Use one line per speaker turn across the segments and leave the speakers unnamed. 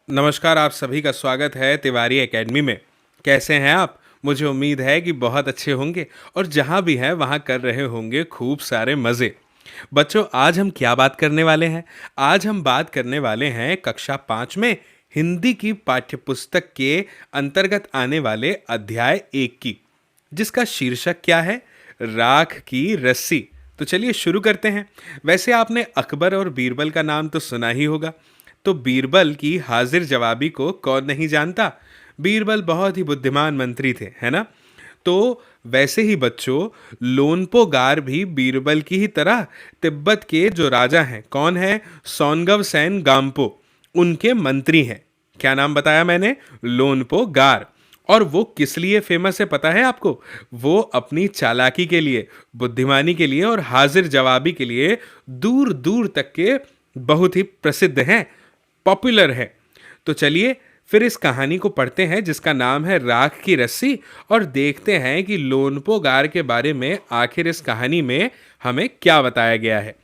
नमस्कार, आप सभी का स्वागत है तिवारी एकेडमी में। कैसे हैं आप? मुझे उम्मीद है कि बहुत अच्छे होंगे और जहाँ भी हैं वहाँ कर रहे होंगे खूब सारे मज़े। बच्चों, आज हम क्या बात करने वाले हैं? आज हम बात करने वाले हैं कक्षा 5 में हिंदी की पाठ्यपुस्तक के अंतर्गत आने वाले अध्याय 1 की, जिसका शीर्षक क्या है? राख की रस्सी। तो चलिए शुरू करते हैं। वैसे आपने अकबर और बीरबल का नाम तो सुना ही होगा। तो बीरबल की हाजिर जवाबी को कौन नहीं जानता? बीरबल बहुत ही बुद्धिमान मंत्री थे, है ना? तो वैसे ही बच्चों, लोनपो गार भी बीरबल की ही तरह तिब्बत के जो राजा हैं, कौन है? सोनगव सैन गाम्पो, उनके मंत्री हैं। क्या नाम बताया मैंने? लोनपो गार। और वो किस लिए फेमस है पता है आपको? वो अपनी चालाकी के लिए, बुद्धिमानी के लिए और हाजिर जवाबी के लिए दूर दूर तक के बहुत ही प्रसिद्ध हैं, पॉपुलर है। तो चलिए फिर इस कहानी को पढ़ते हैं जिसका नाम है राख की रस्सी, और देखते हैं कि लोनपो गार के बारे में आखिर इस कहानी में हमें क्या बताया गया है।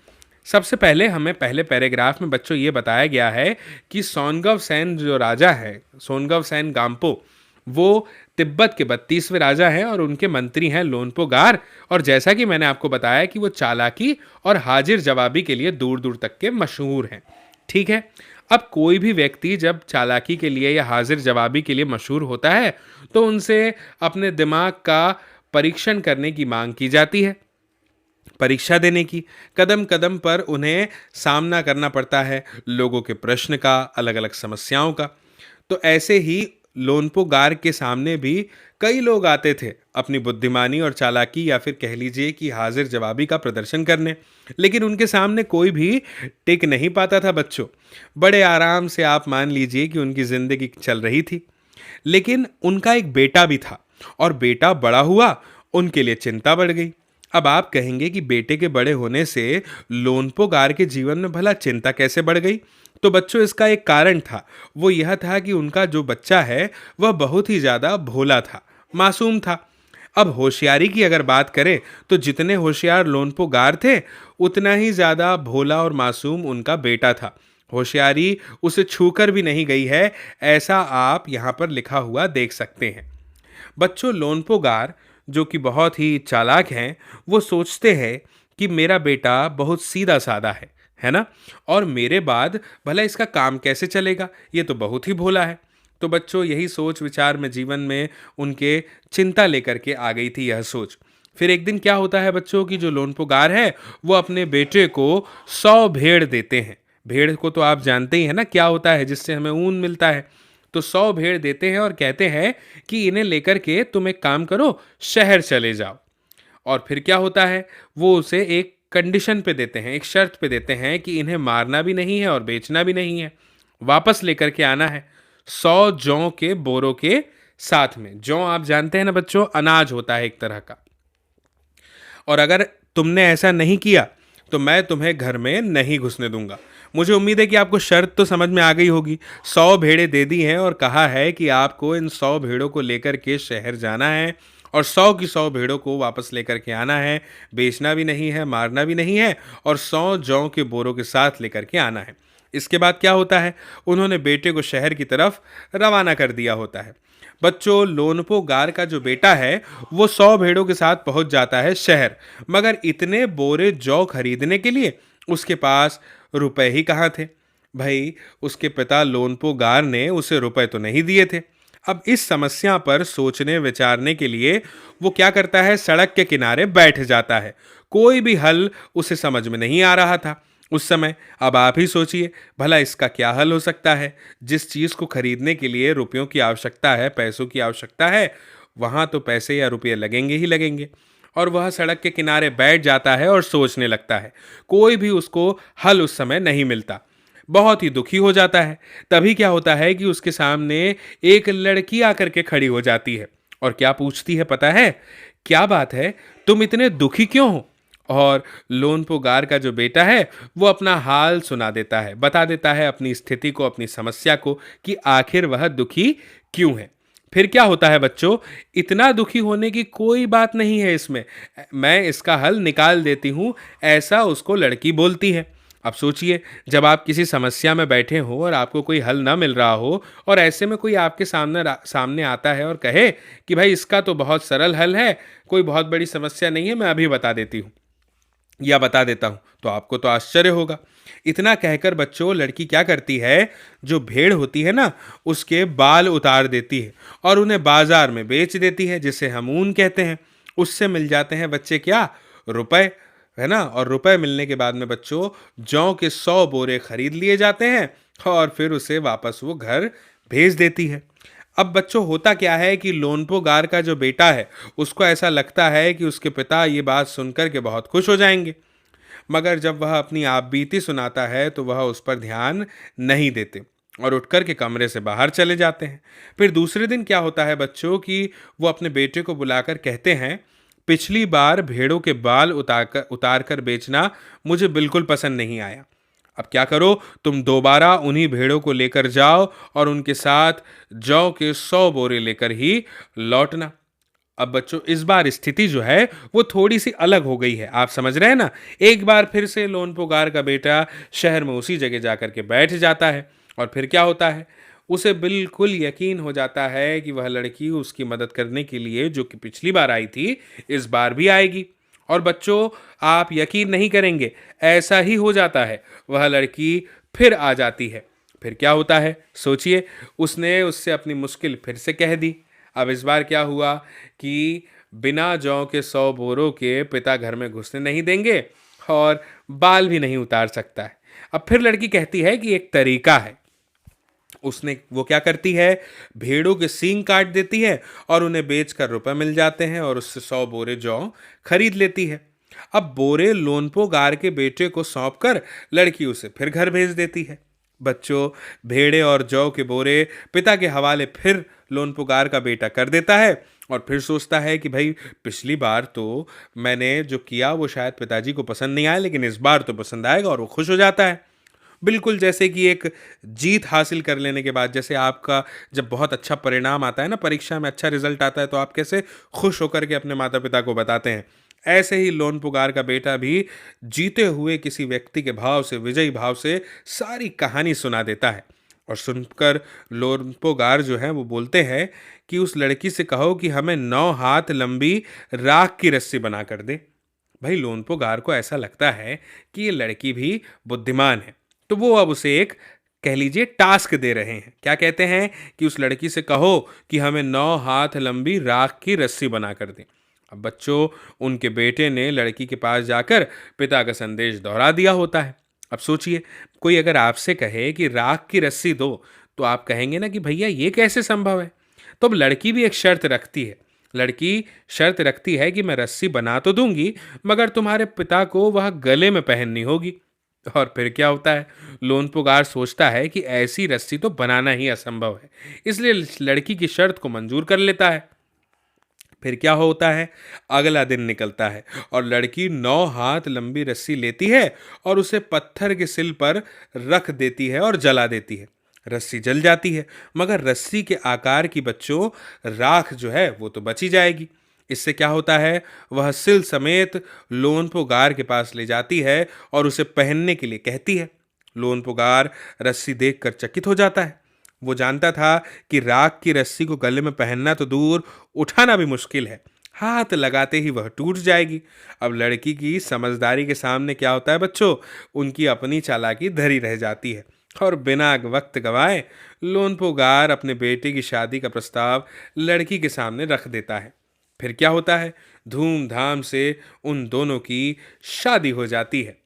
सबसे पहले हमें पहले पैराग्राफ में बच्चों ये बताया गया है कि सोनगव सैन जो राजा है, सोनगव सैन गाम्पो, वो तिब्बत के 32वें राजा हैं और उनके मंत्री हैं लोनपो गार। और जैसा कि मैंने आपको बताया कि वो चालाकी और हाजिर जवाबी के लिए दूर दूर तक के मशहूर हैं। ठीक है। अब कोई भी व्यक्ति जब चालाकी के लिए या हाजिर जवाबी के लिए मशहूर होता है तो उनसे अपने दिमाग का परीक्षण करने की मांग की जाती है, परीक्षा देने की। कदम कदम पर उन्हें सामना करना पड़ता है लोगों के प्रश्न का, अलग अलग समस्याओं का। तो ऐसे ही लोनपो गार के सामने भी कई लोग आते थे अपनी बुद्धिमानी और चालाकी या फिर कह लीजिए कि हाजिर जवाबी का प्रदर्शन करने, लेकिन उनके सामने कोई भी टिक नहीं पाता था बच्चों। बड़े आराम से आप मान लीजिए कि उनकी जिंदगी चल रही थी। लेकिन उनका एक बेटा भी था और बेटा बड़ा हुआ, उनके लिए चिंता बढ़ गई। अब आप कहेंगे कि बेटे के बड़े होने से लोनपो गार के जीवन में भला चिंता कैसे बढ़ गई? तो बच्चों, इसका एक कारण था। वो यह था कि उनका जो बच्चा है वह बहुत ही ज़्यादा भोला था, मासूम था। अब होशियारी की अगर बात करें तो जितने होशियार लोनपो गार थे, उतना ही ज़्यादा भोला और मासूम उनका बेटा था। होशियारी उसे छूकर भी नहीं गई है, ऐसा आप यहाँ पर लिखा हुआ देख सकते हैं। बच्चों, लोनपो गार जो कि बहुत ही चालाक हैं, वो सोचते हैं कि मेरा बेटा बहुत सीधा साधा है ना? और मेरे बाद भला इसका काम कैसे चलेगा? ये तो बहुत ही भोला है। तो बच्चों, यही सोच विचार में जीवन में उनके चिंता लेकर के आ गई थी यह सोच। फिर एक दिन क्या होता है बच्चों कि जो लोनपो गार है वो अपने बेटे को 100 भेड़ देते हैं। भेड़ को तो आप जानते ही है ना क्या होता है, जिससे हमें ऊन मिलता है। तो 100 भेड़ देते हैं और कहते हैं कि इन्हें लेकर के तुम एक काम करो, शहर चले जाओ। और फिर क्या होता है, वो उसे एक कंडीशन पे देते हैं, एक शर्त पे देते हैं कि इन्हें मारना भी नहीं है और बेचना भी नहीं है, वापस लेकर के आना है 100 जौ के बोरों के साथ में। जौ आप जानते हैं ना बच्चों, अनाज होता है एक तरह का। और अगर तुमने ऐसा नहीं किया तो मैं तुम्हें घर में नहीं घुसने दूंगा। मुझे उम्मीद है कि आपको शर्त तो समझ में आ गई होगी। 100 भेड़ें दे दी हैं और कहा है कि आपको इन 100 भेड़ों को लेकर के शहर जाना है और 100 की 100 भेड़ों को वापस लेकर के आना है, बेचना भी नहीं है, मारना भी नहीं है, और 100 जौ के बोरों के साथ लेकर के आना है। इसके बाद क्या होता है, उन्होंने बेटे को शहर की तरफ रवाना कर दिया होता है। बच्चों, लोनपो गार का जो बेटा है वो 100 भेड़ों के साथ पहुंच जाता है शहर, मगर इतने बोरे जौ खरीदने के लिए उसके पास रुपए ही कहाँ थे? भाई, उसके पिता लोनपो गार ने उसे रुपए तो नहीं दिए थे। अब इस समस्या पर सोचने विचारने के लिए वो क्या करता है, सड़क के किनारे बैठ जाता है। कोई भी हल उसे समझ में नहीं आ रहा था उस समय। अब आप ही सोचिए, भला इसका क्या हल हो सकता है? जिस चीज़ को खरीदने के लिए रुपयों की आवश्यकता है, पैसों की आवश्यकता है, वहाँ तो पैसे या रुपये लगेंगे ही लगेंगे। और वह सड़क के किनारे बैठ जाता है और सोचने लगता है। कोई भी उसको हल उस समय नहीं मिलता, बहुत ही दुखी हो जाता है। तभी क्या होता है कि उसके सामने एक लड़की आकर के खड़ी हो जाती है और क्या पूछती है पता है? क्या बात है, तुम इतने दुखी क्यों हो? और लोनपो गार का जो बेटा है वो अपना हाल सुना देता है, बता देता है अपनी स्थिति को, अपनी समस्या को, कि आखिर वह दुखी क्यों है। फिर क्या होता है बच्चों, इतना दुखी होने की कोई बात नहीं है इसमें, मैं इसका हल निकाल देती हूँ, ऐसा उसको लड़की बोलती है। अब सोचिए, जब आप किसी समस्या में बैठे हो और आपको कोई हल ना मिल रहा हो और ऐसे में कोई आपके सामने आता है और कहे कि भाई इसका तो बहुत सरल हल है, कोई बहुत बड़ी समस्या नहीं है, मैं अभी बता देती हूँ या बता देता हूँ, तो आपको तो आश्चर्य होगा। इतना कहकर बच्चों लड़की क्या करती है, जो भेड़ होती है ना, उसके बाल उतार देती है और उन्हें बाजार में बेच देती है, जिसे हम ऊन कहते हैं। उससे मिल जाते हैं बच्चे क्या, रुपए, है ना। और रुपए मिलने के बाद में बच्चों जौ के 100 बोरे खरीद लिए जाते हैं और फिर उसे वापस वो घर भेज देती है। अब बच्चों होता क्या है कि लोनपोगार का जो बेटा है, उसको ऐसा लगता है कि उसके पिता ये बात सुनकर के बहुत खुश हो जाएंगे, मगर जब वह अपनी आपबीती सुनाता है तो वह उस पर ध्यान नहीं देते और उठकर के कमरे से बाहर चले जाते हैं। फिर दूसरे दिन क्या होता है बच्चों कि वो अपने बेटे को बुलाकर कहते हैं, पिछली बार भेड़ों के बाल उतार कर बेचना मुझे बिल्कुल पसंद नहीं आया। अब क्या करो, तुम दोबारा उन्हीं भेड़ों को लेकर जाओ और उनके साथ जौ के 100 बोरे लेकर ही लौटना। अब बच्चों इस बार स्थिति जो है वो थोड़ी सी अलग हो गई है, आप समझ रहे हैं ना। एक बार फिर से लोनपोगार का बेटा शहर में उसी जगह जाकर के बैठ जाता है और फिर क्या होता है, उसे बिल्कुल यकीन हो जाता है कि वह लड़की उसकी मदद करने के लिए जो कि पिछली बार आई थी, इस बार भी आएगी। और बच्चों आप यकीन नहीं करेंगे, ऐसा ही हो जाता है, वह लड़की फिर आ जाती है। फिर क्या होता है सोचिए, उसने उससे अपनी मुश्किल फिर से कह दी। अब इस बार क्या हुआ कि बिना जौ के 100 बोरों के पिता घर में घुसने नहीं देंगे और बाल भी नहीं उतार सकता है। अब फिर लड़की कहती है कि एक तरीका है। उसने वो क्या करती है, भेड़ों के सींग काट देती है और उन्हें बेचकर रुपए मिल जाते हैं और उससे 100 बोरे जौ खरीद लेती है। अब बोरे लोनपोगार के बेटे को सौंपकर लड़की उसे फिर घर भेज देती है। बच्चों भेड़े और जौ के बोरे पिता के हवाले फिर लोनपोगार का बेटा कर देता है और फिर सोचता है कि भाई पिछली बार तो मैंने जो किया वो शायद पिताजी को पसंद नहीं आया, लेकिन इस बार तो पसंद आएगा, और वो खुश हो जाता है। बिल्कुल जैसे कि एक जीत हासिल कर लेने के बाद, जैसे आपका जब बहुत अच्छा परिणाम आता है ना, परीक्षा में अच्छा रिजल्ट आता है, तो आप कैसे खुश होकर के अपने माता पिता को बताते हैं, ऐसे ही लोनपुगार का बेटा भी जीते हुए किसी व्यक्ति के भाव से, विजयी भाव से सारी कहानी सुना देता है। और सुनकर लोनपोगार जो है वो बोलते हैं कि उस लड़की से कहो कि हमें 9 हाथ लंबी राख की रस्सी बना कर दे। भाई लोनपोगार को ऐसा लगता है कि ये लड़की भी बुद्धिमान है, तो वो अब उसे एक, कह लीजिए, टास्क दे रहे हैं। क्या कहते हैं कि उस लड़की से कहो कि हमें 9 हाथ लंबी राख की रस्सी बना कर दें। अब बच्चों उनके बेटे ने लड़की के पास जाकर पिता का संदेश दोहरा दिया होता है। अब सोचिए, कोई अगर आपसे कहे कि राख की रस्सी दो, तो आप कहेंगे ना कि भैया ये कैसे संभव है। तो अब लड़की भी एक शर्त रखती है। लड़की शर्त रखती है कि मैं रस्सी बना तो दूंगी, मगर तुम्हारे पिता को वह गले में पहननी होगी। और फिर क्या होता है, लोनपुगार सोचता है कि ऐसी रस्सी तो बनाना ही असंभव है, इसलिए लड़की की शर्त को मंजूर कर लेता है। फिर क्या होता है, अगला दिन निकलता है और लड़की 9 हाथ लंबी रस्सी लेती है और उसे पत्थर के सिल पर रख देती है और जला देती है। रस्सी जल जाती है, मगर रस्सी के आकार की बच्चों राख जो है वो तो बची जाएगी। इससे क्या होता है, वह सिल समेत लोनपोगार के पास ले जाती है और उसे पहनने के लिए कहती है। लोनपोगार रस्सी देखकर चकित हो जाता है। वो जानता था कि राख की रस्सी को गले में पहनना तो दूर, उठाना भी मुश्किल है, हाथ लगाते ही वह टूट जाएगी। अब लड़की की समझदारी के सामने क्या होता है बच्चों, उनकी अपनी चालाकी धरी रह जाती है और बिना वक्त गवाए लोनपोगार अपने बेटे की शादी का प्रस्ताव लड़की के सामने रख देता है। फिर क्या होता है, धूमधाम से उन दोनों की शादी हो जाती है।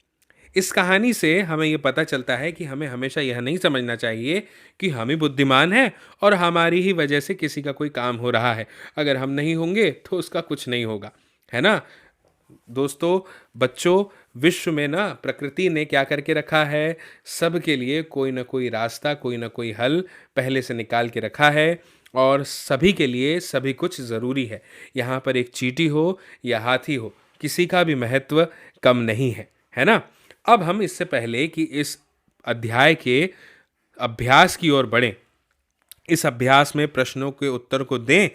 इस कहानी से हमें ये पता चलता है कि हमें हमेशा यह नहीं समझना चाहिए कि हम ही बुद्धिमान हैं और हमारी ही वजह से किसी का कोई काम हो रहा है। अगर हम नहीं होंगे तो उसका कुछ नहीं होगा, है ना। दोस्तों, बच्चों, विश्व में ना प्रकृति ने क्या करके रखा है, सबके लिए कोई ना कोई रास्ता, कोई ना कोई हल पहले से निकाल के रखा है और सभी के लिए सभी कुछ ज़रूरी है। यहाँ पर एक चींटी हो या हाथी हो, किसी का भी महत्व कम नहीं है ना। अब हम इससे पहले कि इस अध्याय के अभ्यास की ओर बढ़ें, इस अभ्यास में प्रश्नों के उत्तर को दें,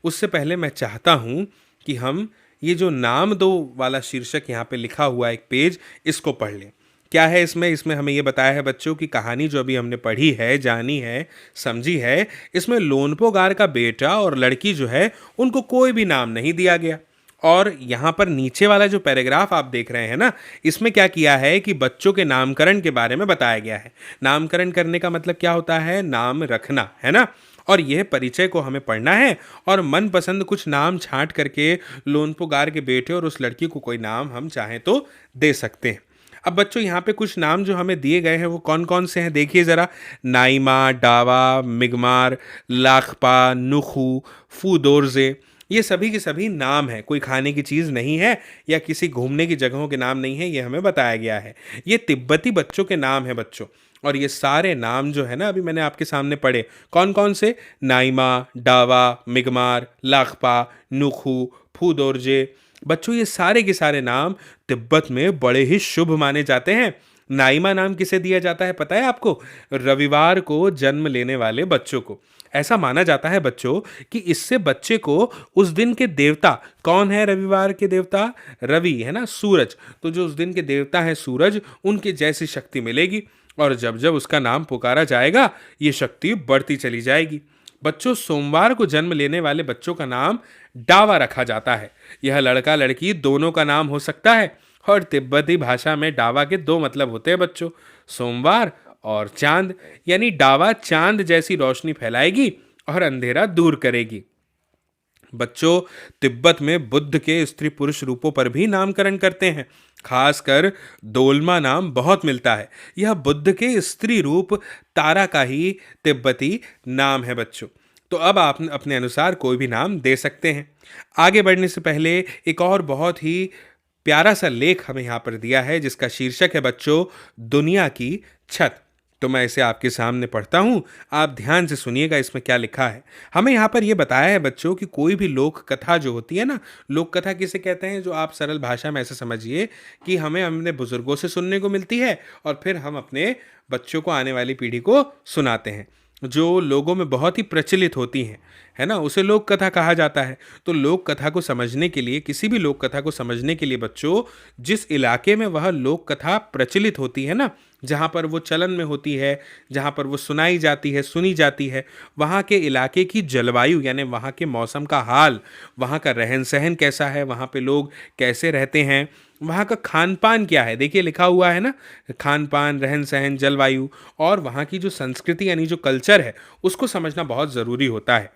उससे पहले मैं चाहता हूँ कि हम ये जो नाम दो वाला शीर्षक यहाँ पे लिखा हुआ एक पेज, इसको पढ़ लें। क्या है इसमें? इसमें हमें ये बताया है बच्चों की कहानी जो अभी हमने पढ़ी है, जानी है, समझी है, इसमें लोनपोगार का बेटा और लड़की जो है उनको कोई भी नाम नहीं दिया गया। और यहाँ पर नीचे वाला जो पैराग्राफ आप देख रहे हैं ना, इसमें क्या किया है कि बच्चों के नामकरण के बारे में बताया गया है। नामकरण करने का मतलब क्या होता है? नाम रखना, है ना। और यह परिचय को हमें पढ़ना है और मनपसंद कुछ नाम छांट करके लोनपोगार के बेटे और उस लड़की को कोई नाम हम चाहें तो दे सकते हैं। अब बच्चों यहाँ पे कुछ नाम जो हमें दिए गए हैं वो कौन कौन से हैं देखिए ज़रा। नाइमा, डावा, मिगमार, लाखपा, नुखू, फूदोरजे, ये सभी के सभी नाम हैं, कोई खाने की चीज़ नहीं है या किसी घूमने की जगहों के नाम नहीं है, ये हमें बताया गया है। ये तिब्बती बच्चों के नाम हैं बच्चों। और ये सारे नाम जो है ना, अभी मैंने आपके सामने पढ़े, कौन कौन से? नाइमा, डावा, मिगमार, लाखपा, नुखू, फूदोरजे। बच्चों ये सारे के सारे नाम तिब्बत में बड़े ही शुभ माने जाते हैं। नाइमा नाम किसे दिया जाता है पता है आपको? रविवार को जन्म लेने वाले बच्चों को। ऐसा माना जाता है बच्चों कि इससे बच्चे को उस दिन के देवता, कौन है रविवार के देवता? रवि, है ना, सूरज। तो जो उस दिन के देवता हैं सूरज, उनके जैसी शक्ति मिलेगी और जब जब उसका नाम पुकारा जाएगा ये शक्ति बढ़ती चली जाएगी। बच्चों सोमवार को जन्म लेने वाले बच्चों का नाम डावा रखा जाता है। यह लड़का लड़की दोनों का नाम हो सकता है और तिब्बती भाषा में डावा के दो मतलब होते हैं बच्चों, सोमवार और चांद। यानी डावा चांद जैसी रोशनी फैलाएगी और अंधेरा दूर करेगी। बच्चों तिब्बत में बुद्ध के स्त्री पुरुष रूपों पर भी नामकरण करते हैं। खासकर दोलमा नाम बहुत मिलता है। यह बुद्ध के स्त्री रूप तारा का ही तिब्बती नाम है बच्चों। तो अब आप अपने अनुसार कोई भी नाम दे सकते हैं। आगे बढ़ने से पहले एक और बहुत ही प्यारा सा लेख हमें यहाँ पर दिया है जिसका शीर्षक है बच्चों दुनिया की छत। तो मैं इसे आपके सामने पढ़ता हूँ, आप ध्यान से सुनिएगा इसमें क्या लिखा है। हमें यहाँ पर यह बताया है बच्चों कि कोई भी लोक कथा जो होती है ना, लोक कथा किसे कहते हैं? जो आप सरल भाषा में ऐसे समझिए कि हमें अपने बुजुर्गों से सुनने को मिलती है और फिर हम अपने बच्चों को, आने वाली पीढ़ी को सुनाते हैं, जो लोगों में बहुत ही प्रचलित होती हैं, है ना, उसे लोक कथा कहा जाता है। तो लोक कथा को समझने के लिए, किसी भी लोक कथा को समझने के लिए बच्चों, जिस इलाके में वह लोक कथा प्रचलित होती है ना, जहाँ पर वो चलन में होती है, जहाँ पर वो सुनाई जाती है, सुनी जाती है, वहाँ के इलाके की जलवायु यानी वहाँ के मौसम का हाल, वहाँ का रहन सहन कैसा है, वहाँ पे लोग कैसे रहते हैं, वहाँ का खान पान क्या है, देखिए लिखा हुआ है ना, खान पान, रहन सहन, जलवायु और वहाँ की जो संस्कृति यानी जो कल्चर है, उसको समझना बहुत ज़रूरी होता है।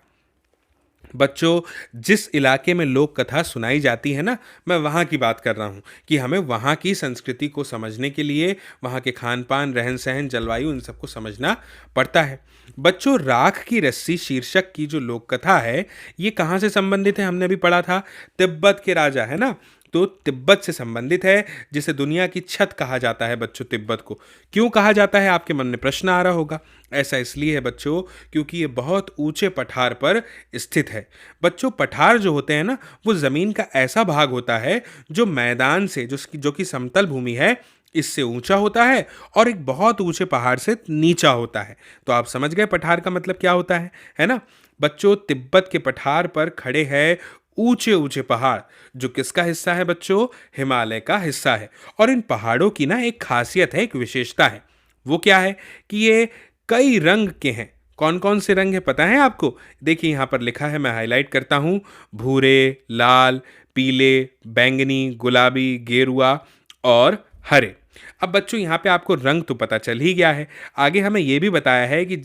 बच्चों जिस इलाके में लोक कथा सुनाई जाती है ना, मैं वहाँ की बात कर रहा हूँ कि हमें वहाँ की संस्कृति को समझने के लिए वहाँ के खान पान, रहन सहन, जलवायु, इन सबको समझना पड़ता है। बच्चों राख की रस्सी शीर्षक की जो लोक कथा है, ये कहाँ से संबंधित है? हमने अभी पढ़ा था तिब्बत के राजा, है ना, तो तिब्बत से संबंधित है, जिसे दुनिया की छत कहा जाता है बच्चों। तिब्बत को क्यों कहा जाता है, आपके मन में प्रश्न आ रहा होगा। ऐसा इसलिए है बच्चों क्योंकि ये बहुत ऊंचे पठार पर स्थित है। बच्चों पठार जो होते हैं ना, वो ज़मीन का ऐसा भाग होता है जो मैदान से, जो कि समतल भूमि है, इससे ऊंचा होता है और एक बहुत ऊंचे पहाड़ से नीचा होता है। तो आप समझ गए पठार का मतलब क्या होता है ना। बच्चों तिब्बत के पठार पर खड़े हैं ऊंचे ऊंचे पहाड़, जो किसका हिस्सा है बच्चों? हिमालय का हिस्सा है। और इन पहाड़ों की ना एक खासियत है, एक विशेषता है। वो क्या है कि ये कई रंग के हैं। कौन कौन से रंग है पता है आपको? देखिए यहाँ पर लिखा है, मैं हाईलाइट करता हूँ, भूरे, लाल, पीले, बैंगनी, गुलाबी, गेरुआ और हरे। अब बच्चों यहाँ पे आपको रंग तो पता चल ही गया है। आगे हमें ये भी बताया है कि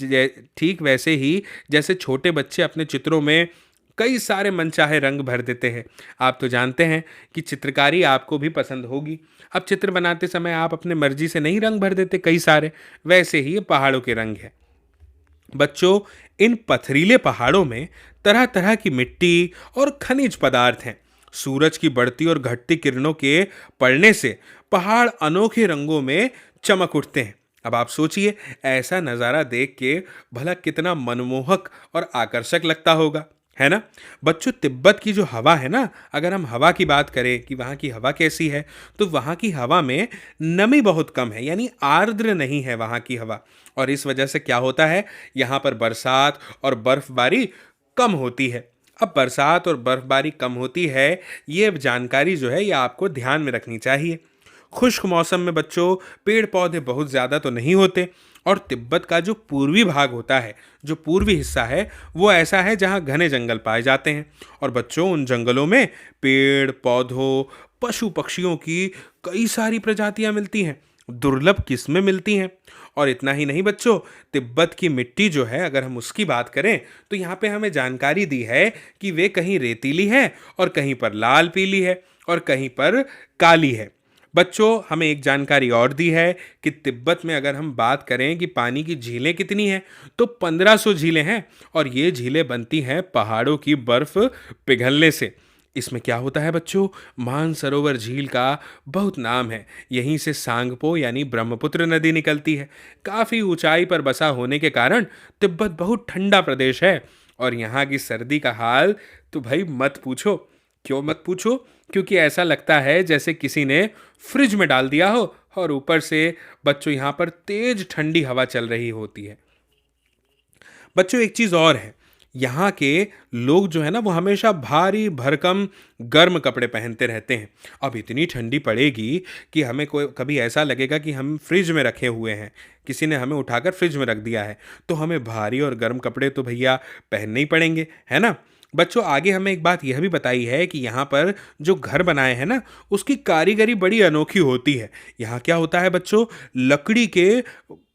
ठीक वैसे ही जैसे छोटे बच्चे अपने चित्रों में कई सारे मनचाहे रंग भर देते हैं। आप तो जानते हैं कि चित्रकारी आपको भी पसंद होगी। अब चित्र बनाते समय आप अपने मर्जी से नहीं रंग भर देते कई सारे, वैसे ही ये पहाड़ों के रंग हैं। बच्चों इन पथरीले पहाड़ों में तरह तरह की मिट्टी और खनिज पदार्थ हैं। सूरज की बढ़ती और घटती किरणों के पड़ने से पहाड़ अनोखे रंगों में चमक उठते हैं। अब आप सोचिए, ऐसा नज़ारा देख के भला कितना मनमोहक और आकर्षक लगता होगा, है ना? बच्चों, तिब्बत की जो हवा है ना, अगर हम हवा की बात करें कि वहाँ की हवा कैसी है, तो वहाँ की हवा में नमी बहुत कम है, यानी आर्द्र नहीं है वहाँ की हवा। और इस वजह से क्या होता है, यहाँ पर बरसात और बर्फबारी कम होती है। अब बरसात और बर्फबारी कम होती है, ये जानकारी जो है ये आपको ध्यान में रखनी चाहिए। खुश्क मौसम में बच्चों पेड़ पौधे बहुत ज़्यादा तो नहीं होते, और तिब्बत का जो पूर्वी भाग होता है, जो पूर्वी हिस्सा है, वो ऐसा है जहाँ घने जंगल पाए जाते हैं। और बच्चों, उन जंगलों में पेड़ पौधों, पशु पक्षियों की कई सारी प्रजातियां मिलती हैं, दुर्लभ किस्में मिलती हैं। और इतना ही नहीं बच्चों, तिब्बत की मिट्टी जो है, अगर हम उसकी बात करें, तो यहाँ पे हमें जानकारी दी है कि वे कहीं रेतीली है, और कहीं पर लाल पीली है, और कहीं पर काली है। बच्चों, हमें एक जानकारी और दी है कि तिब्बत में अगर हम बात करें कि पानी की झीलें कितनी हैं, तो 1500 झीलें हैं, और ये झीलें बनती हैं पहाड़ों की बर्फ पिघलने से। इसमें क्या होता है बच्चों, मानसरोवर झील का बहुत नाम है, यहीं से सांगपो यानी ब्रह्मपुत्र नदी निकलती है। काफ़ी ऊंचाई पर बसा होने के कारण तिब्बत बहुत ठंडा प्रदेश है, और यहाँ की सर्दी का हाल तो भाई मत पूछो। क्यों मत पूछो? क्योंकि ऐसा लगता है जैसे किसी ने फ्रिज में डाल दिया हो, और ऊपर से बच्चों यहाँ पर तेज ठंडी हवा चल रही होती है। बच्चों, एक चीज़ और है, यहाँ के लोग जो है ना, वो हमेशा भारी भरकम गर्म कपड़े पहनते रहते हैं। अब इतनी ठंडी पड़ेगी कि हमें कोई कभी ऐसा लगेगा कि हम फ्रिज में रखे हुए हैं, किसी ने हमें उठाकर फ्रिज में रख दिया है, तो हमें भारी और गर्म कपड़े तो भैया पहनने ही पड़ेंगे, है ना? बच्चों, आगे हमें एक बात यह भी बताई है कि यहाँ पर जो घर बनाए हैं ना, उसकी कारीगरी बड़ी अनोखी होती है। यहाँ क्या होता है बच्चों, लकड़ी के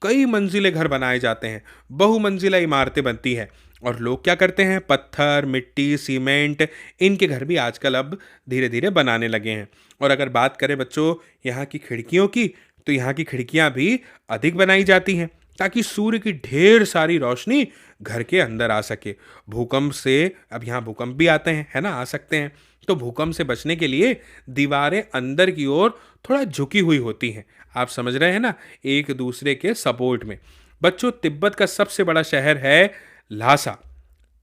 कई मंजिले घर बनाए जाते हैं, बहुमंजिला इमारतें बनती है। और लोग क्या करते हैं, पत्थर, मिट्टी, सीमेंट, इनके घर भी आजकल अब धीरे धीरे बनाने लगे हैं। और अगर बात करें बच्चों यहाँ की खिड़कियों की, तो यहाँ की खिड़कियाँ भी अधिक बनाई जाती हैं, ताकि सूर्य की ढेर सारी रोशनी घर के अंदर आ सके। भूकंप से, अब यहाँ भूकंप भी आते हैं, है ना, आ सकते हैं, तो भूकंप से बचने के लिए दीवारें अंदर की ओर थोड़ा झुकी हुई होती हैं। आप समझ रहे हैं ना, एक दूसरे के सपोर्ट में। बच्चों, तिब्बत का सबसे बड़ा शहर है ल्हासा,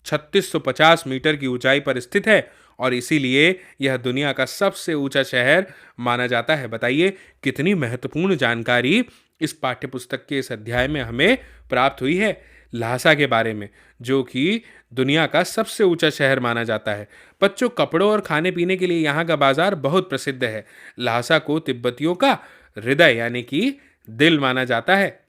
3650 मीटर की ऊंचाई पर स्थित है, और इसीलिए यह दुनिया का सबसे ऊंचा शहर माना जाता है। बताइए कितनी महत्वपूर्ण जानकारी इस पाठ्यपुस्तक के इस अध्याय में हमें प्राप्त हुई है ल्हासा के बारे में, जो कि दुनिया का सबसे ऊंचा शहर माना जाता है। बच्चों, कपड़ों और खाने पीने के लिए यहाँ का बाजार बहुत प्रसिद्ध है। ल्हासा को तिब्बतियों का हृदय यानी कि दिल माना जाता है।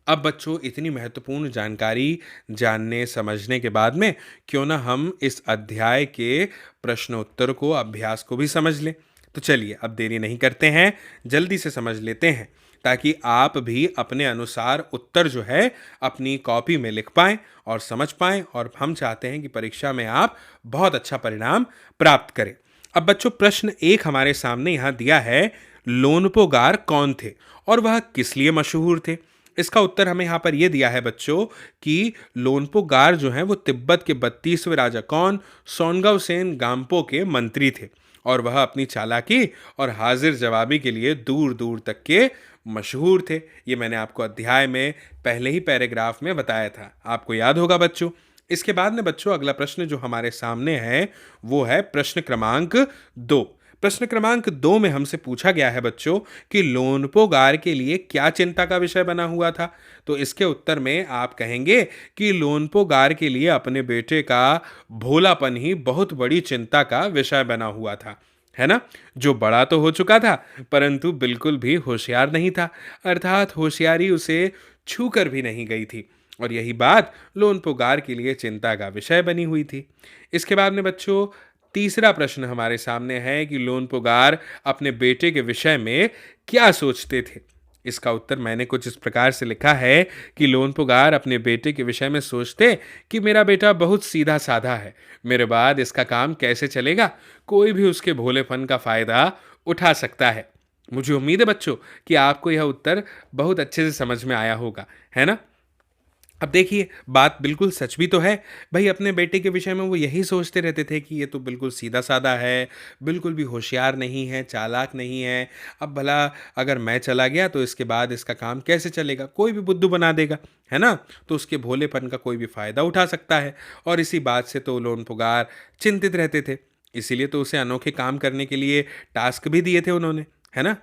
अब बच्चों, इतनी महत्वपूर्ण जानकारी जानने समझने के बाद में क्यों ना हम इस अध्याय के प्रश्नोत्तर को, अभ्यास को भी समझ लें। तो चलिए, अब देरी नहीं करते हैं, जल्दी से समझ लेते हैं, ताकि आप भी अपने अनुसार उत्तर जो है अपनी कॉपी में लिख पाएं और समझ पाएं, और हम चाहते हैं कि परीक्षा में आप बहुत अच्छा परिणाम प्राप्त करें। अब बच्चों, प्रश्न एक हमारे सामने यहाँ दिया है, लोनपोगार कौन थे और वह किस लिए मशहूर थे? इसका उत्तर हमें यहाँ पर यह दिया है बच्चों कि लोनपोगार जो हैं वो तिब्बत के 32वें राजा कौन सोनगावसेन गाम्पो के मंत्री थे, और वह अपनी चालाकी और हाजिर जवाबी के लिए दूर दूर तक के मशहूर थे। ये मैंने आपको अध्याय में पहले ही पैराग्राफ में बताया था, आपको याद होगा बच्चों। इसके बाद में बच्चों, अगला प्रश्न जो हमारे सामने है वो है प्रश्न क्रमांक 2। प्रश्न क्रमांक 2 में हमसे पूछा गया है बच्चों कि लोनपोगार के लिए क्या चिंता का विषय बना हुआ था। तो इसके उत्तर में आप कहेंगे कि लोनपोगार के लिए अपने बेटे का भोलापन ही बहुत बड़ी चिंता का विषय बना हुआ था, है ना? जो बड़ा तो हो चुका था, परंतु बिल्कुल भी होशियार नहीं था, अर्थात होशियारी उसे छू कर भी नहीं गई थी, और यही बात लोनपोगार के लिए चिंता का विषय बनी हुई थी। इसके बाद में बच्चों, तीसरा प्रश्न हमारे सामने है कि लोनपोगार अपने बेटे के विषय में क्या सोचते थे। इसका उत्तर मैंने कुछ इस प्रकार से लिखा है कि लोनपोगार अपने बेटे के विषय में सोचते कि मेरा बेटा बहुत सीधा साधा है, मेरे बाद इसका काम कैसे चलेगा, कोई भी उसके भोलेपन का फायदा उठा सकता है। मुझे उम्मीद है बच्चों कि आपको यह उत्तर बहुत अच्छे से समझ में आया होगा, है ना? अब देखिए, बात बिल्कुल सच भी तो है। भई अपने बेटे के विषय में वो यही सोचते रहते थे कि ये तो बिल्कुल सीधा-साधा है, बिल्कुल भी होशियार नहीं है, चालाक नहीं है। अब भला अगर मैं चला गया तो इसके बाद इसका काम कैसे चलेगा? कोई भी बुद्धू बना देगा, है ना? तो उसके भोलेपन का कोई भी फ़ायदा उठा सकता है और इसी बात से तो लोन-पुगार चिंतित रहते थे। इसीलिए तो उसे अनोखे काम करने के लिए टास्क भी दिए थे उन्होंने, है ना?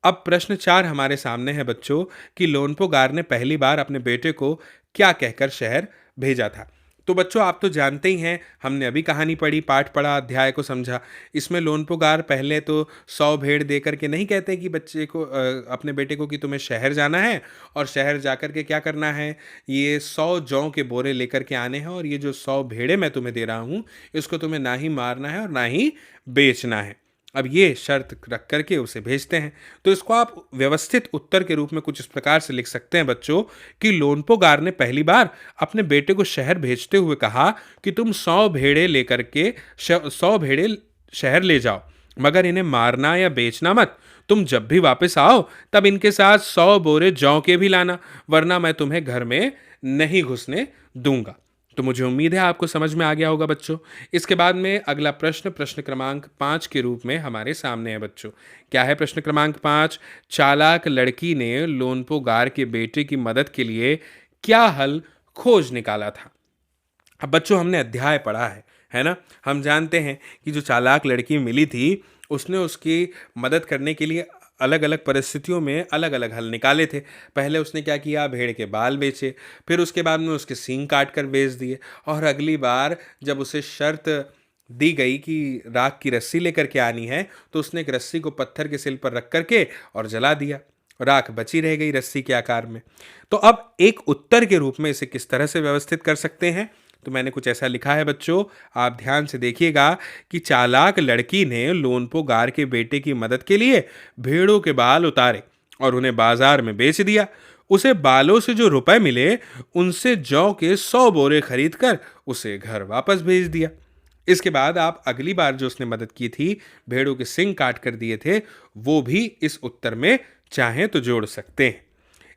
अब प्रश्न 4 हमारे सामने है बच्चों कि लोनपोगार ने पहली बार अपने बेटे को क्या कहकर शहर भेजा था। तो बच्चों आप तो जानते ही हैं, हमने अभी कहानी पढ़ी, पाठ पढ़ा, अध्याय को समझा। इसमें लोनपोगार पहले तो 100 भेड़ दे करके नहीं कहते कि बच्चे को अपने बेटे को कि तुम्हें शहर जाना है और शहर जाकर के क्या करना है, ये 100 जौ के बोरे लेकर के आने हैं और ये जो 100 भेड़ें मैं तुम्हें दे रहा हूँ, इसको तुम्हें ना ही मारना है और ना ही बेचना है। अब ये शर्त रख करके उसे भेजते हैं। तो इसको आप व्यवस्थित उत्तर के रूप में कुछ इस प्रकार से लिख सकते हैं बच्चों कि लोनपोगार ने पहली बार अपने बेटे को शहर भेजते हुए कहा कि तुम 100 भेड़े लेकर के 100 भेड़े शहर ले जाओ, मगर इन्हें मारना या बेचना मत। तुम जब भी वापस आओ तब इनके साथ 100 बोरे जौ के भी लाना, वरना मैं तुम्हें घर में नहीं घुसने दूंगा। तो मुझे उम्मीद है आपको समझ में आ गया होगा बच्चों। इसके बाद में अगला प्रश्न प्रश्न क्रमांक 5 के रूप में हमारे सामने है बच्चों। क्या है प्रश्न क्रमांक 5? चालाक लड़की ने लोनपोगार के बेटे की मदद के लिए क्या हल खोज निकाला था? अब बच्चों हमने अध्याय पढ़ा है ना? हम जानते हैं कि जो चालाक लड़की मिली थी, उसने उसकी मदद करने के लिए अलग-अलग परिस्थितियों में अलग-अलग हल निकाले थे। पहले उसने क्या किया, भेड़ के बाल बेचे, फिर उसके बाद में उसके सींग काट कर बेच दिए और अगली बार जब उसे शर्त दी गई कि राख की रस्सी लेकर के आनी है, तो उसने एक रस्सी को पत्थर के सिल पर रख कर के और जला दिया। राख बची रह गई रस्सी के आकार में। तो अब एक उत्तर के रूप में इसे किस तरह से व्यवस्थित कर सकते हैं? तो मैंने कुछ ऐसा लिखा है बच्चों, आप ध्यान से देखिएगा कि चालाक लड़की ने लोनपोगार के बेटे की मदद के लिए भेड़ों के बाल उतारे और उन्हें बाजार में बेच दिया। उसे बालों से जो रुपए मिले, उनसे जौ के 100 बोरे खरीद कर उसे घर वापस भेज दिया। इसके बाद आप अगली बार जो उसने मदद की थी, भेड़ों के सिंग काट कर दिए थे, वो भी इस उत्तर में चाहें तो जोड़ सकते हैं।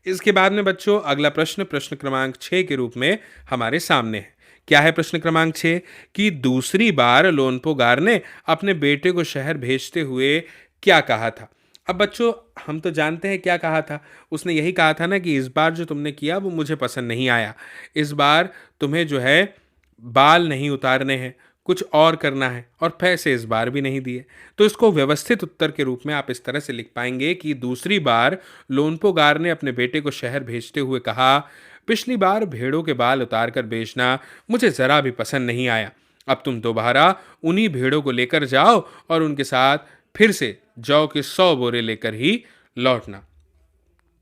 इसके बाद में बच्चों अगला प्रश्न प्रश्न क्रमांक 6 के रूप में हमारे सामने है। क्या है प्रश्न क्रमांक 6? कि दूसरी बार लोनपोगार ने अपने बेटे को शहर भेजते हुए क्या कहा था? अब बच्चों हम तो जानते हैं क्या कहा था। उसने यही कहा था ना कि इस बार जो तुमने किया वो मुझे पसंद नहीं आया। इस बार तुम्हें जो है बाल नहीं उतारने हैं, कुछ और करना है और पैसे इस बार भी नहीं दिए। तो इसको व्यवस्थित उत्तर के रूप में आप इस तरह से लिख पाएंगे कि दूसरी बार लोनपोगार ने अपने बेटे को शहर भेजते हुए कहा, पिछली बार भेड़ों के बाल उतार कर बेचना मुझे ज़रा भी पसंद नहीं आया। अब तुम दोबारा उन्हीं भेड़ों को लेकर जाओ और उनके साथ फिर से जौ के 100 बोरे लेकर ही लौटना।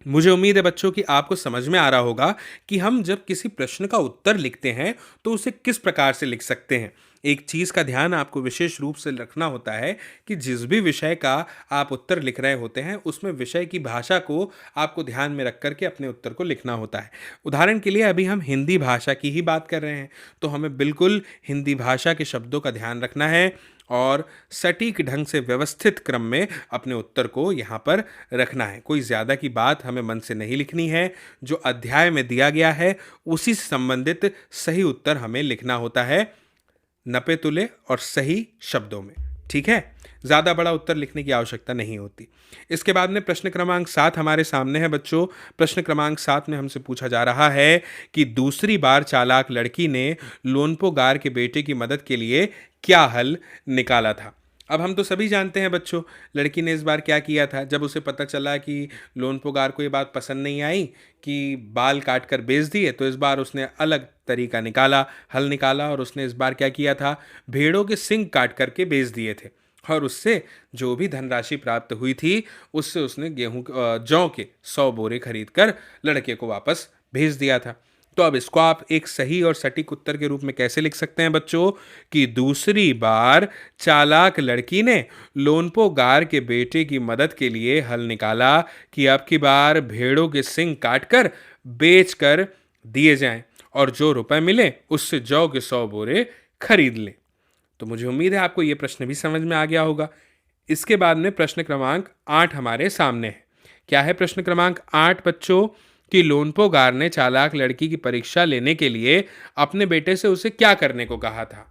मुझे उम्मीद है बच्चों कि आपको समझ में आ रहा होगा कि हम जब किसी प्रश्न का उत्तर लिखते हैं तो उसे किस प्रकार से लिख सकते हैं। एक चीज़ का ध्यान आपको विशेष रूप से रखना होता है कि जिस भी विषय का आप उत्तर लिख रहे होते हैं, उसमें विषय की भाषा को आपको ध्यान में रख कर के अपने उत्तर को लिखना होता है। उदाहरण के लिए अभी हम हिंदी भाषा की ही बात कर रहे हैं, तो हमें बिल्कुल हिंदी भाषा के शब्दों का ध्यान रखना है और सटीक ढंग से व्यवस्थित क्रम में अपने उत्तर को यहाँ पर रखना है। कोई ज़्यादा की बात हमें मन से नहीं लिखनी है। जो अध्याय में दिया गया है उसी से संबंधित सही उत्तर हमें लिखना होता है, नपे तुले और सही शब्दों में। ठीक है? ज़्यादा बड़ा उत्तर लिखने की आवश्यकता नहीं होती। इसके बाद में प्रश्न क्रमांक 7 हमारे सामने है बच्चों। प्रश्न क्रमांक 7 में हमसे पूछा जा रहा है कि दूसरी बार चालाक लड़की ने लोनपोगार के बेटे की मदद के लिए क्या हल निकाला था? अब हम तो सभी जानते हैं बच्चों, लड़की ने इस बार क्या किया था। जब उसे पता चला कि लोनपोगार को ये बात पसंद नहीं आई कि बाल काट कर बेच दिए, तो इस बार उसने अलग तरीका निकाला, हल निकाला और उसने इस बार क्या किया था, भेड़ों के सिंग काट करके बेच दिए थे और उससे जो भी धनराशि प्राप्त हुई थी, उससे उसने जौ के 100 बोरे खरीद कर लड़के को वापस भेज दिया था। तो अब इसको आप एक सही और सटीक उत्तर के रूप में कैसे लिख सकते हैं बच्चों? कि दूसरी बार चालाक लड़की ने लोनपोगार के बेटे की मदद के लिए हल निकाला कि अब की बार भेड़ों के सिंग काटकर बेच कर दिए जाएं और जो रुपए मिले उससे जौ के 100 बोरे खरीद लें। तो मुझे उम्मीद है आपको ये प्रश्न भी समझ में आ गया होगा। इसके बाद में प्रश्न क्रमांक 8 हमारे सामने है। क्या है प्रश्न क्रमांक 8 बच्चों? कि लोनपोगार ने चालाक लड़की की परीक्षा लेने के लिए अपने बेटे से उसे क्या करने को कहा था।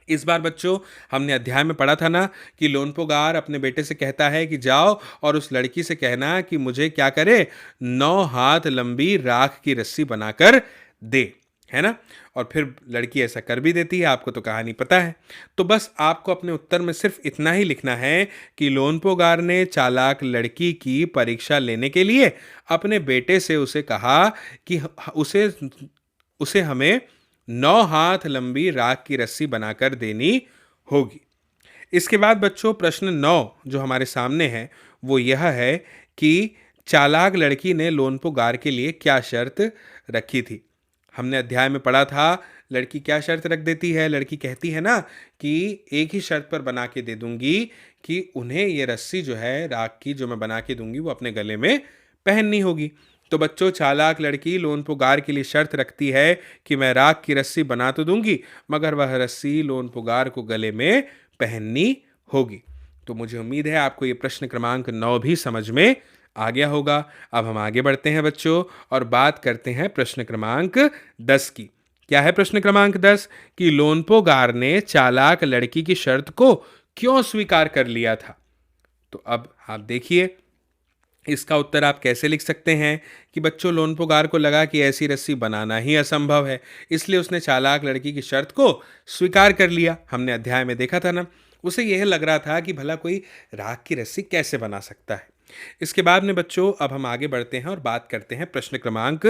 इस बार बच्चों हमने अध्याय में पढ़ा था ना कि लोनपोगार अपने बेटे से कहता है कि जाओ और उस लड़की से कहना कि मुझे क्या करे, 9 हाथ लंबी राख की रस्सी बनाकर दे, है ना। और फिर लड़की ऐसा कर भी देती है, आपको तो कहानी पता है। तो बस आपको अपने उत्तर में सिर्फ इतना ही लिखना है कि लोनपोगार ने चालाक लड़की की परीक्षा लेने के लिए अपने बेटे से उसे कहा कि उसे उसे हमें 9 हाथ लंबी राख की रस्सी बनाकर देनी होगी। इसके बाद बच्चों प्रश्न 9 जो हमारे सामने है वो यह है कि चालाक लड़की ने लोनपोगार के लिए क्या शर्त रखी थी। हमने अध्याय में पढ़ा था लड़की क्या शर्त रख देती है। लड़की कहती है ना कि एक ही शर्त पर बना के दे दूंगी कि उन्हें ये रस्सी जो है राख की जो मैं बना के दूंगी वो अपने गले में पहननी होगी। तो बच्चों चालाक लड़की लोनपोगार के लिए शर्त रखती है कि मैं राख की रस्सी बना तो दूंगी मगर वह रस्सी लोनपोगार को गले में पहननी होगी। तो मुझे उम्मीद है आपको ये प्रश्न क्रमांक 9 भी समझ में आ गया होगा। अब हम आगे बढ़ते हैं बच्चों और बात करते हैं प्रश्न क्रमांक 10 की। क्या है प्रश्न क्रमांक 10 कि लोनपोगार ने चालाक लड़की की शर्त को क्यों स्वीकार कर लिया था। तो अब आप देखिए इसका उत्तर आप कैसे लिख सकते हैं कि बच्चों लोनपोगार को लगा कि ऐसी रस्सी बनाना ही असंभव है, इसलिए उसने चालाक लड़की की शर्त को स्वीकार कर लिया। हमने अध्याय में देखा था ना, उसे यह लग रहा था कि भला कोई राख की रस्सी कैसे बना सकता है। इसके बाद में बच्चों अब हम आगे बढ़ते हैं और बात करते हैं प्रश्न क्रमांक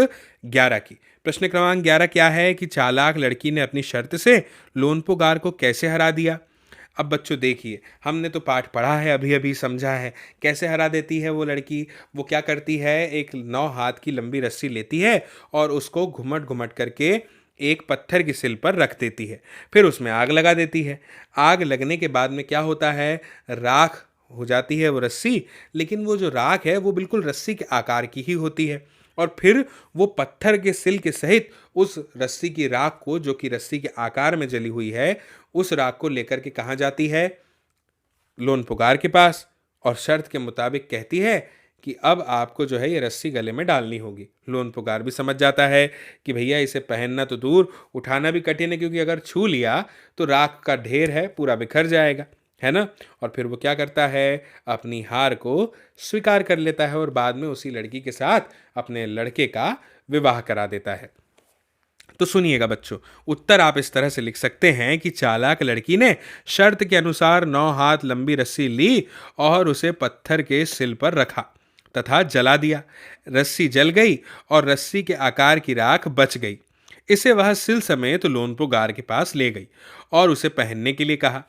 11 की। प्रश्न क्रमांक 11 क्या है कि चालाक लड़की ने अपनी शर्त से लोनपोगार को कैसे हरा दिया। अब बच्चों देखिए हमने तो पाठ पढ़ा है, अभी अभी समझा है कैसे हरा देती है वो लड़की। वो क्या करती है, एक 9 हाथ की लंबी रस्सी लेती है और उसको घुमट घुमट करके एक पत्थर की सिल पर रख देती है, फिर उसमें आग लगा देती है। आग लगने के बाद में क्या होता है, राख हो जाती है वो रस्सी, लेकिन वो जो राख है वो बिल्कुल रस्सी के आकार की ही होती है। और फिर वो पत्थर के सिल के सहित उस रस्सी की राख को, जो कि रस्सी के आकार में जली हुई है, उस राख को लेकर के कहाँ जाती है, लोनपोगार के पास। और शर्त के मुताबिक कहती है कि अब आपको जो है ये रस्सी गले में डालनी होगी। लोनपोगार भी समझ जाता है कि भैया इसे पहनना तो दूर, उठाना भी कठिन है, क्योंकि अगर छू लिया तो राख का ढेर है पूरा बिखर जाएगा, है ना। और फिर वो क्या करता है, अपनी हार को स्वीकार कर लेता है और बाद में उसी लड़की के साथ अपने लड़के का विवाह करा देता है। तो सुनिएगा बच्चों, उत्तर आप इस तरह से लिख सकते हैं कि चालाक लड़की ने शर्त के अनुसार 9 हाथ लंबी रस्सी ली और उसे पत्थर के सिल पर रखा तथा जला दिया। रस्सी जल गई और रस्सी के आकार की राख बच गई। इसे वह सिल समेत लोनपोगार के पास ले गई और उसे पहनने के लिए कहा।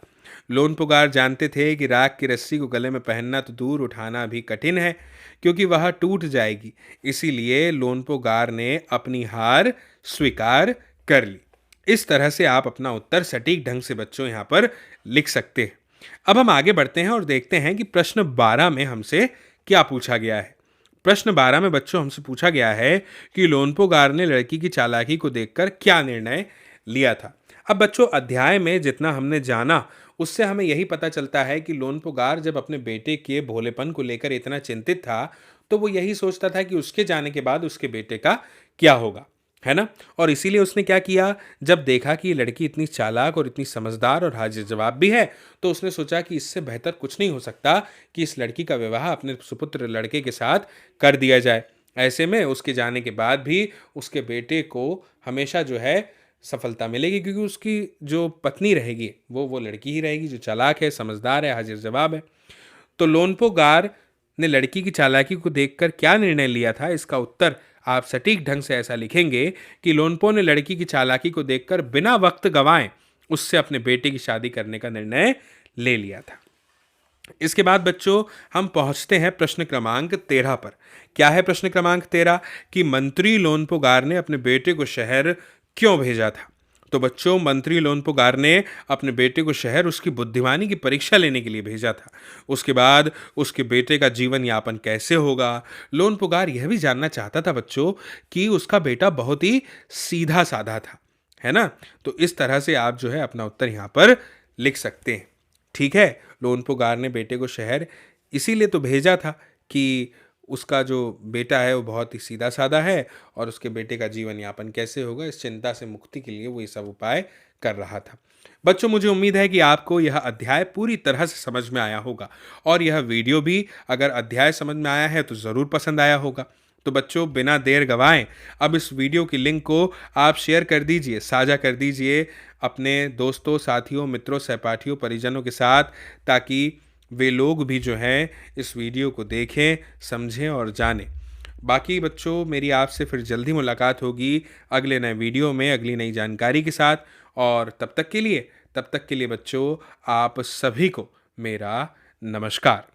लोनपोगार जानते थे कि राख की रस्सी को गले में पहनना तो दूर, उठाना भी कठिन है, क्योंकि वह टूट जाएगी। इसीलिए लोनपोगार ने अपनी हार स्वीकार कर ली। इस तरह से आप अपना उत्तर सटीक ढंग से बच्चों यहाँ पर लिख सकते हैं। अब हम आगे बढ़ते हैं और देखते हैं कि प्रश्न 12 में हमसे क्या पूछा गया है। प्रश्न 12 में बच्चों हमसे पूछा गया है कि लोनपोगार ने लड़की की चालाकी को देखकर क्या निर्णय लिया था। अब बच्चों अध्याय में जितना हमने जाना उससे हमें यही पता चलता है कि लोनपोगार जब अपने बेटे के भोलेपन को लेकर इतना चिंतित था तो वो यही सोचता था कि उसके जाने के बाद उसके बेटे का क्या होगा, है ना। और इसीलिए उसने क्या किया, जब देखा कि ये लड़की इतनी चालाक और इतनी समझदार और हाजिर जवाब भी है, तो उसने सोचा कि इससे बेहतर कुछ नहीं हो सकता कि इस लड़की का विवाह अपने सुपुत्र लड़के के साथ कर दिया जाए। ऐसे में उसके जाने के बाद भी उसके बेटे को हमेशा जो है सफलता मिलेगी, क्योंकि उसकी जो पत्नी रहेगी वो लड़की ही रहेगी जो चालाक है, समझदार है, हाजिर जवाब है। तो लोनपोगार ने लड़की की चालाकी को देखकर क्या निर्णय लिया था, इसका उत्तर आप सटीक ढंग से ऐसा लिखेंगे कि लोनपो ने लड़की की चालाकी को देखकर बिना वक्त गंवाए उससे अपने बेटे की शादी करने का निर्णय ले लिया था। इसके बाद बच्चों हम पहुंचते हैं प्रश्न क्रमांक 13 पर। क्या है प्रश्न क्रमांक 13 कि मंत्री लोनपोगार ने अपने बेटे को शहर क्यों भेजा था। तो बच्चों मंत्री लोनपोगार ने अपने बेटे को शहर उसकी बुद्धिमानी की परीक्षा लेने के लिए भेजा था। उसके बाद उसके बेटे का जीवन यापन कैसे होगा, लोनपोगार यह भी जानना चाहता था बच्चों कि उसका बेटा बहुत ही सीधा साधा था, है ना। तो इस तरह से आप जो है अपना उत्तर यहाँ पर लिख सकते हैं। ठीक है, लोनपोगार ने बेटे को शहर इसीलिए तो भेजा था कि उसका जो बेटा है वो बहुत ही सीधा-साधा है और उसके बेटे का जीवन यापन कैसे होगा, इस चिंता से मुक्ति के लिए वो ये सब उपाय कर रहा था। बच्चों, मुझे उम्मीद है कि आपको यह अध्याय पूरी तरह से समझ में आया होगा और यह वीडियो भी अगर अध्याय समझ में आया है तो ज़रूर पसंद आया होगा। तो बच्चों, बिना देर गवाएं अब इस वीडियो की लिंक को आप शेयर कर दीजिए, साझा कर दीजिए अपने दोस्तों, साथियों, मित्रों, सहपाठियों, परिजनों के साथ, ताकि वे लोग भी जो हैं इस वीडियो को देखें, समझें और जानें। बाकी बच्चों, मेरी आपसे फिर जल्दी मुलाकात होगी अगले नए वीडियो में, अगली नई जानकारी के साथ। और तब तक के लिए बच्चों, आप सभी को मेरा नमस्कार।